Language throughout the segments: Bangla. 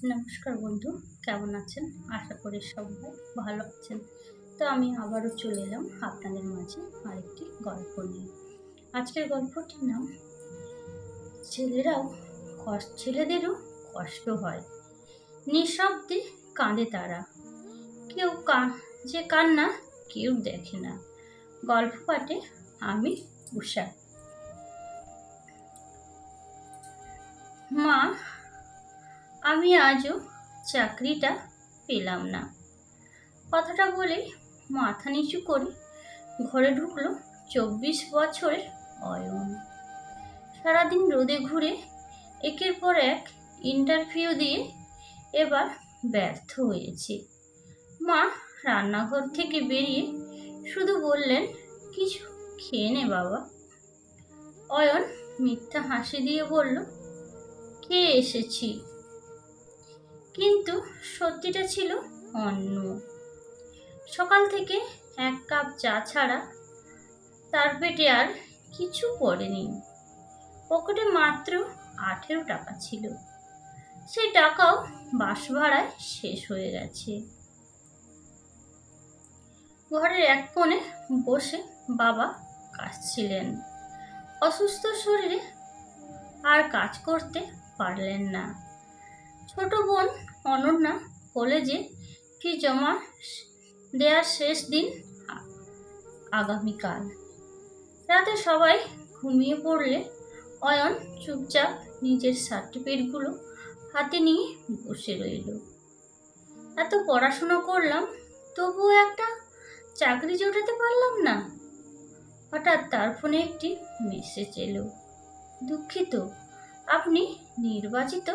নমস্কার বন্ধু, কেমন আছেন? আশা করি সবাই ভালো আছেন। তো আমি আবারও চলে এলাম আপনাদের মাঝে আরেকটি গল্প নিয়ে। আজকের গল্পটির নাম ছেলেদেরও কষ্ট হয়। নিঃশব্দে কাঁদে তারা, কেউ যে কান্না কেউ দেখে না। গল্প পাঠে আমি উষা। মা, আমি আজও চাকরিটা পেলাম না। কথাটা বলে মাথা নিচু করে ঘরে ঢুকলো 24 বছরের অয়ন। সারাদিন রোদে ঘুরে একের পর এক ইন্টারভিউ দিয়ে এবার ব্যর্থ হয়েছে। মা রান্নাঘর থেকে বেরিয়ে শুধু বললেন, কিছু খেয়ে নে বাবা। অয়ন মিথ্যা হাসি দিয়ে বলল, খেয়ে এসেছি। কিন্তু সত্যিটা ছিল অন্য। সকাল থেকে এক কাপ চা ছাড়া তার পেটে আর কিছু পড়েনি। পকেটে মাত্র 18 টাকা ছিল। সেই টাকাও বাস ভাড়ায় শেষ হয়ে গেছে। ঘরের এক কোণে বসে বাবা কাঁদছিলেন। অসুস্থ শরীরে আর কাজ করতে পারলেন না। ছোট বোন অনন্যা কলেজে ফি জমা দেওয়ার শেষ দিন আগামীকাল। রাতে সবাই ঘুমিয়ে পড়লে অয়ন চুপচাপ নিজের সার্টিফিকেটগুলো হাতে নিয়ে বসে রইল। এত পড়াশোনা করলাম, তবুও একটা চাকরি জোটাতে পারলাম না। হঠাৎ তার ফোনে একটি মেসেজ এলো, দুঃখিত, আপনি নির্বাচিত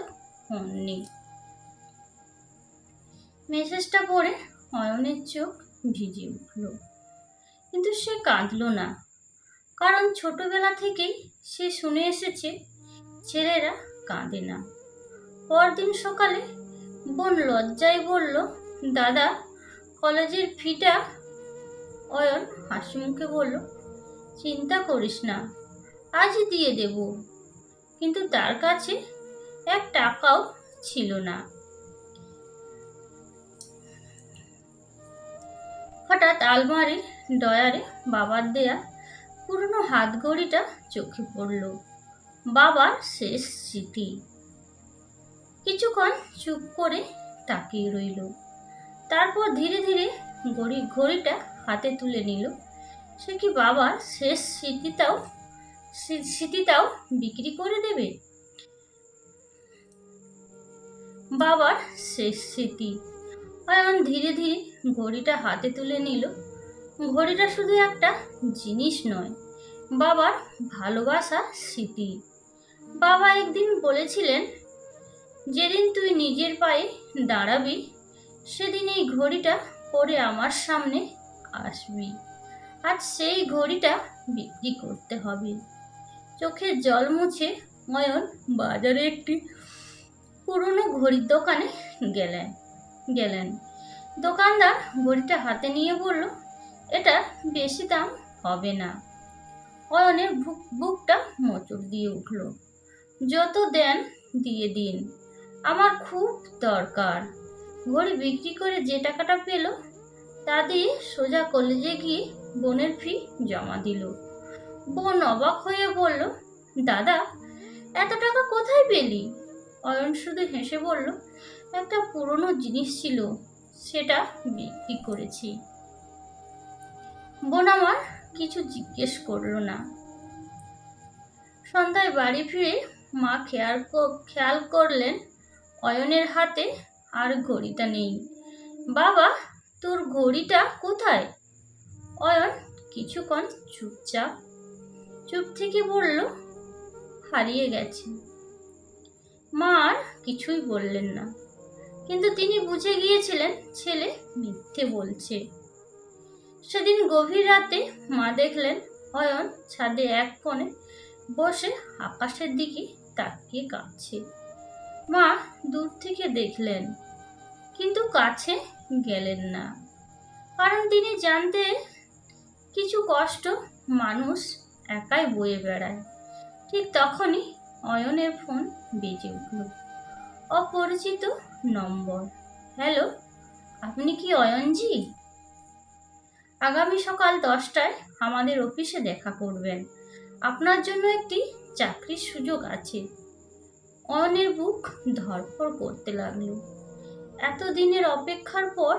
হননি। মেসেজটা পড়ে অয়নের চোখ ভিজে উঠল, কিন্তু সে কাঁদল না। কারণ ছোটবেলা থেকেই সে শুনে এসেছে ছেলেরা কাঁদে না। পরদিন সকালে বোন লজ্জায় বলল, দাদা, কলেজের ফিটা। অয়ন হাসি মুখে বলল, চিন্তা করিস না, আজই দিয়ে দেব। কিন্তু তার কাছে 1 টাকাও ছিল না। হঠাৎ আলমারির ডয়ারে বাবার দেয়া পুরনো হাতঘড়িটা চোখে পড়ল। বাবার শেষ স্মৃতি। কিছুক্ষণ চুপ করে তাকিয়ে রইল। তারপর ধীরে ধীরে ঘড়িটা হাতে তুলে নিল। সে কি বাবার শেষ স্মৃতিটাও বিক্রি করে দেবে? বাবার শেষ স্মৃতি। অয়ন ধীরে ধীরে ঘড়িটা হাতে তুলে নিল। ঘড়িটা শুধু একটা জিনিস নয়, বাবার ভালোবাসার স্মৃতি। বাবা একদিন বলেছিলেন, যেদিন তুই নিজের পায়ে দাঁড়াবি, সেদিন এই ঘড়িটা পরে আমার সামনে আসবি। আজ সেই ঘড়িটা বিক্রি করতে হবে। চোখের জল মুছে অয়ন বাজারে একটি পুরনো ঘড়ির দোকানে গেলেন। দোকানদার ঘড়িটা হাতে নিয়ে বলল, এটা বেশি দাম হবে না। অয়নের বুকটা মোচড় দিয়ে উঠল। যত দেন দিয়ে দিন, আমার খুব দরকার। ঘড়ি বিক্রি করে যে টাকাটা পেল, তা দিয়ে সোজা কলেজে গিয়ে বোনের ফি জমা দিল। বোন অবাক হয়ে বলল, দাদা, এত টাকা কোথায় পেলি? অয়ন শুধু হেসে বলল, একটা পুরনো জিনিস ছিল, সেটা বিক্রি করেছি। বোন আমার কিছু জিজ্ঞেস করলো না। সন্ধ্যায় বাড়ি ফিরে মা খেয়াল করলেন অয়নের হাতে আর ঘড়িটা নেই। বাবা, তোর ঘড়িটা কোথায়? অয়ন কিছুক্ষণ চুপ থেকে বলল, হারিয়ে গেছে। মা আর কিছুই বললেন না, কিন্তু তিনি বুঝে গিয়েছিলেন ছেলে মিথ্যে বলছে। সেদিন গভীর রাতে মা দেখলেন অয়ন ছাদে এক কোণে বসে আকাশের দিকে তাকিয়ে কাঁদছে। মা দূর থেকে দেখলেন, কিন্তু কাছে গেলেন না। কারণ তিনি জানতে কিছু কষ্ট মানুষ একাই বয়ে বেড়ায়। ঠিক তখনই অয়নের ফোন বেজে উঠল। অপরিচিত নম্বর। হ্যালো, আপনি কি অয়নজি? আগামী সকাল 10টায় আমাদের অফিসে দেখা করবেন। আপনার জন্য একটি চাকরির সুযোগ আছে। অয়নের বুক ধড়ফড় করতে লাগলো। এতদিনের অপেক্ষার পর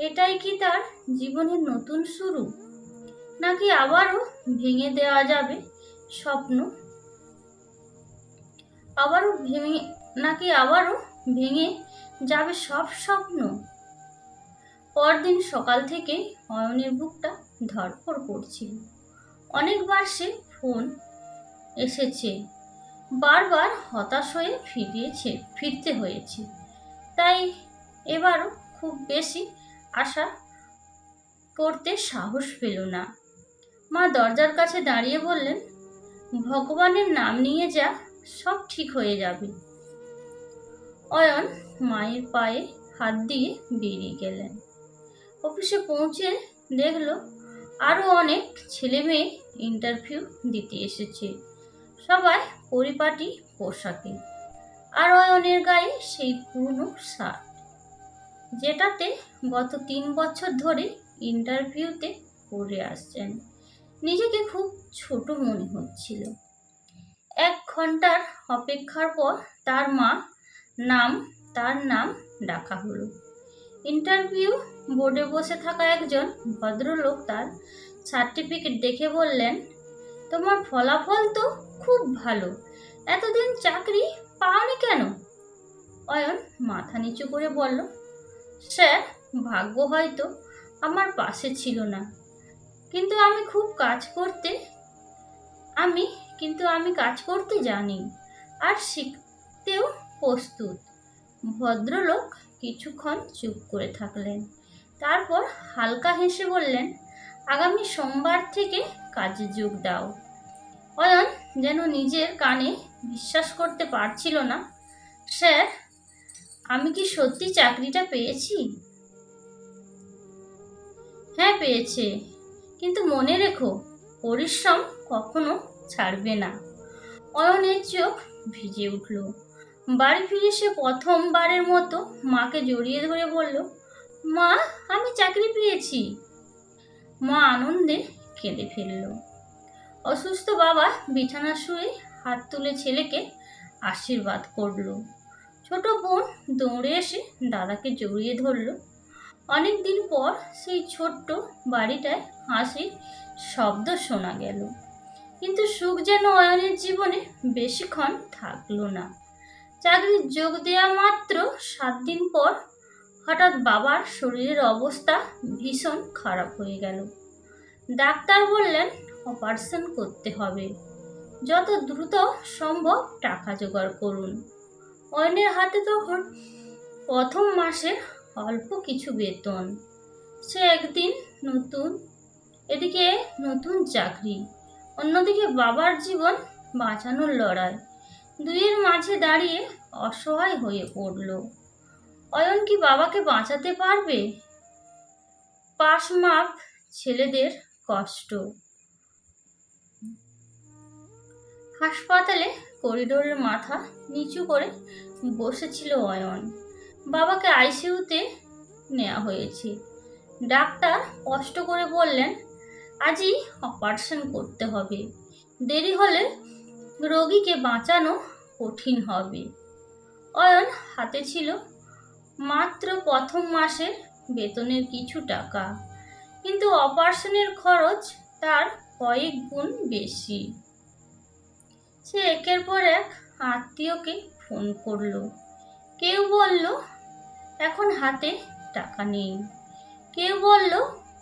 এটাই কি তার জীবনের নতুন শুরু, নাকি আবারও ভেঙে দেওয়া যাবে স্বপ্ন? আবারও ভেঙে যাবে সব স্বপ্ন? পরদিন সকাল থেকে অয়নের বুকটা ধড়ফড় করছিল। অনেকবার সে ফোন এসেছে, বারবার হতাশ হয়ে ফিরতে হয়েছে। তাই এবারও খুব বেশি আশা করতে সাহস পেল না। মা দরজার কাছে দাঁড়িয়ে বললেন, ভগবানের নাম নিয়ে যা, সব ঠিক হয়ে যাবে। অয়ন মায়ের পায়ে হাত দিয়ে বেরিয়ে গেলেন। অফিসে পৌঁছে দেখলো আরো অনেক ছেলে মেয়ে ইন্টারভিউ দিতে এসেছে, সবাই পরিপাটি পোশাকে। আর অয়নের গায়ে সেই পুরনো শার্ট, যেটাতে গত 3 বছর ধরে ইন্টারভিউতে পড়ে আসছেন। নিজেকে খুব ছোট মনে হচ্ছিল। 1 ঘন্টার অপেক্ষার পর তার নাম ডাকা হলো। ইন্টারভিউ বোর্ডে বসে থাকা একজন ভদ্রলোক তার সার্টিফিকেট দেখে বললেন, তোমার ফলাফল তো খুব ভালো, এতদিন চাকরি পাওনি কেন? অয়ন মাথা নিচু করে বলল, স্যার, ভাগ্য হয়তো আমার পাশে ছিল না, কিন্তু আমি কাজ করতে জানি আর শিখতেও প্রস্তুত। ভদ্রলোক কিছুক্ষণ চুপ করে থাকলেন, তারপর হালকা হেসে বললেন, আগামী সোমবার থেকে কাজে যোগ দাও। অয়ন যেন নিজের কানে বিশ্বাস করতে পারছিল না। স্যার, আমি কি সত্যি চাকরিটা পেয়েছি? হ্যাঁ, পেয়েছে, কিন্তু মনে রেখো, পরিশ্রম কখনো ছাড়বে না। অয়নের চোখ ভিজে উঠল। বাড়ি ফিরে সে প্রথমবারের মতো মাকে জড়িয়ে ধরে বলল, মা, আমি চাকরি পেয়েছি। মা আনন্দে কেঁদে ফেলল। অসুস্থ বাবা বিছানা শুয়ে হাত তুলে ছেলেকে আশীর্বাদ করল। ছোট বোন দৌড়ে এসে দাদাকে জড়িয়ে ধরল। অনেকদিন পর সেই ছোট্ট বাড়িটায় হাসির শব্দ শোনা গেল, কিন্তু সুখ যেন অয়নের জীবনে বেশিক্ষণ থাকলো না। চাকরির যোগ দেওয়া মাত্র 7 দিন পর হঠাৎ বাবার শরীরের অবস্থা ভীষণ খারাপ হয়ে গেল। ডাক্তার বললেন অপারেশন করতে হবে, যত দ্রুত সম্ভব টাকা জোগাড় করুন। অয়নের হাতে তখন প্রথম মাসের অল্প কিছু বেতন। সে এদিকে নতুন চাকরি, অন্যদিকে বাবার জীবন বাঁচানোর লড়াই, দুইয়ের মাঝে দাঁড়িয়ে অসহায় হয়ে পড়ল। অয়ন কি বাবাকে বাঁচাতে পারবে? পাশ মাপ ছেলেদের কষ্ট। হাসপাতালে করিডোরের মাথা নিচু করে বসেছিল অয়ন। বাবাকে আইসিইউতে নেওয়া হয়েছে। ডাক্তার কষ্ট করে বললেন, আজই অপারেশন করতে হবে, দেরি হলে রোগীকে বাঁচানো কঠিন হবে। অয়ন হাতে ছিল মাত্র প্রথম মাসের বেতনের কিছু টাকা, কিন্তু অপারেশনের খরচ তার কয়েক গুণ বেশি। সে একের পর এক আত্মীয়কে ফোন করলো। কেউ বলল এখন হাতে টাকা নেই, কেউ বলল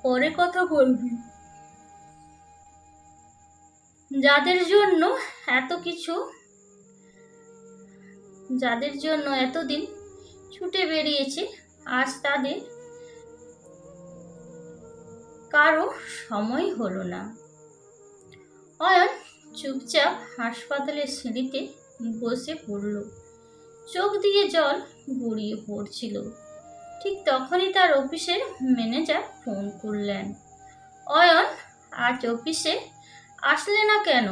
পরে কথা বলবি। যাদের জন্য এতদিন ছুটে বেরিয়েছে, আজ তাদের কারো সময় হলো না। অয়ন চুপচাপ হাসপাতালের সিঁড়িতে বসে পড়ল। চোখ দিয়ে জল গড়িয়ে পড়ছিল। ঠিক তখনই তার অফিসের ম্যানেজার ফোন করলেন, অয়ন, আজ অফিসে আসলে না কেন?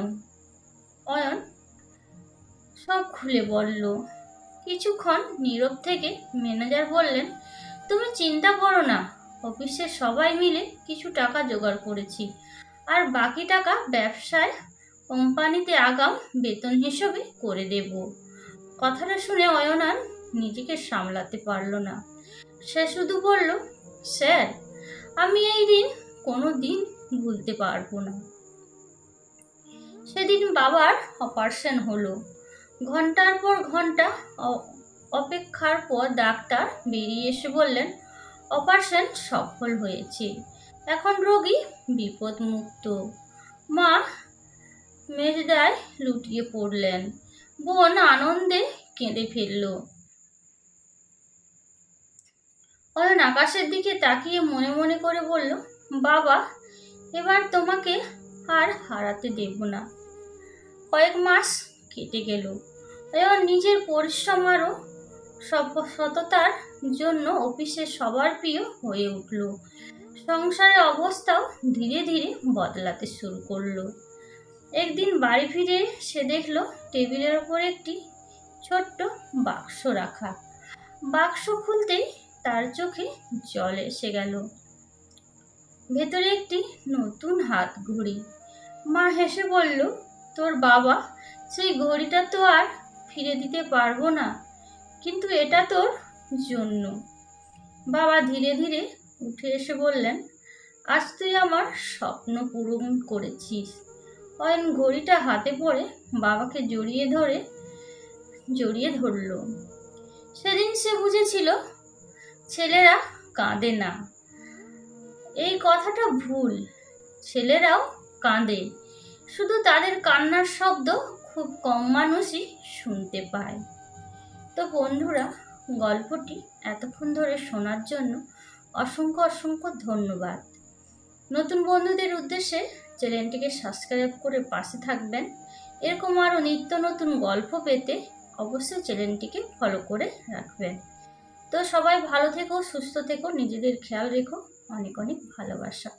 অয়ন সব খুলে বলল, কিছুক্ষণ নীরব থেকে ম্যানেজার বললেন, তুমি চিন্তা করো না, অফিসের সবাই মিলে কিছু টাকা জোগাড় করেছি, আর বাকি টাকা ব্যবসায় কোম্পানিতে আগাম বেতন হিসেবে করে দেব। কথাটা শুনে অয়নান নিজেকে সামলাতে পারল না। সে শুধু বলল, স্যার, আমি এই দিন কোনো দিন ভুলতে পারবো না। সেদিন বাবার অপারেশন হলো। ঘন্টার পর ঘন্টা অপেক্ষার পর ডাক্তার বেরিয়ে এসে বললেন, অপারেশন সফল হয়েছে, এখন রোগী বিপদমুক্ত। মা মেজদায় লুটিয়ে পড়লেন, বোন আনন্দে কেঁদে ফেলল। অয়ন আকাশের দিকে তাকিয়ে মনে মনে করে বলল, বাবা, এবার তোমাকে আর হারাতে দেব না। কয়েক মাস কেটে গেল। অয়ন নিজের পরিশ্রম আরও সততার জন্য অফিসে সবার প্রিয় হয়ে উঠল। সংসারের অবস্থাও ধীরে ধীরে বদলাতে শুরু করলো। একদিন বাড়ি ফিরে সে দেখল টেবিলের ওপর একটি ছোট্ট বাক্স রাখা। বাক্স খুলতেই তার চোখে জল এসে গেল। ভেতরে একটি নতুন হাত ঘড়ি। মা হেসে বলল, তোর বাবা সেই ঘড়িটা তো আর ফিরে দিতে পারবো না, কিন্তু এটা তোর জন্য। বাবা ধীরে ধীরে উঠে এসে বললেন, আজ তুই আমার স্বপ্ন পূরণ করেছিস। অয়ন ঘড়িটা হাতে পড়ে বাবাকে জড়িয়ে ধরল। সেদিন সে বুঝেছিল ছেলেরা কাঁদে না। এই কথাটা ভুল, ছেলেরাও কাঁদে, শুধু তাদের কান্নার শব্দ খুব কম মানুষই শুনতে পায়। তো বন্ধুরা, গল্পটি এতক্ষণ ধরে শোনার জন্য অসংখ্য অসংখ্য ধন্যবাদ। নতুন বন্ধুদের উদ্দেশ্যে চ্যানেলটিকে সাবস্ক্রাইব করে পাশে থাকবেন। এরকম আরও নিত্য নতুন গল্প পেতে অবশ্যই চ্যানেলটিকে ফলো করে রাখবেন। তো সবাই ভালো থেকো, সুস্থ থেকো, নিজেদের খেয়াল রেখো। অনেক অনেক ভালোবাসা।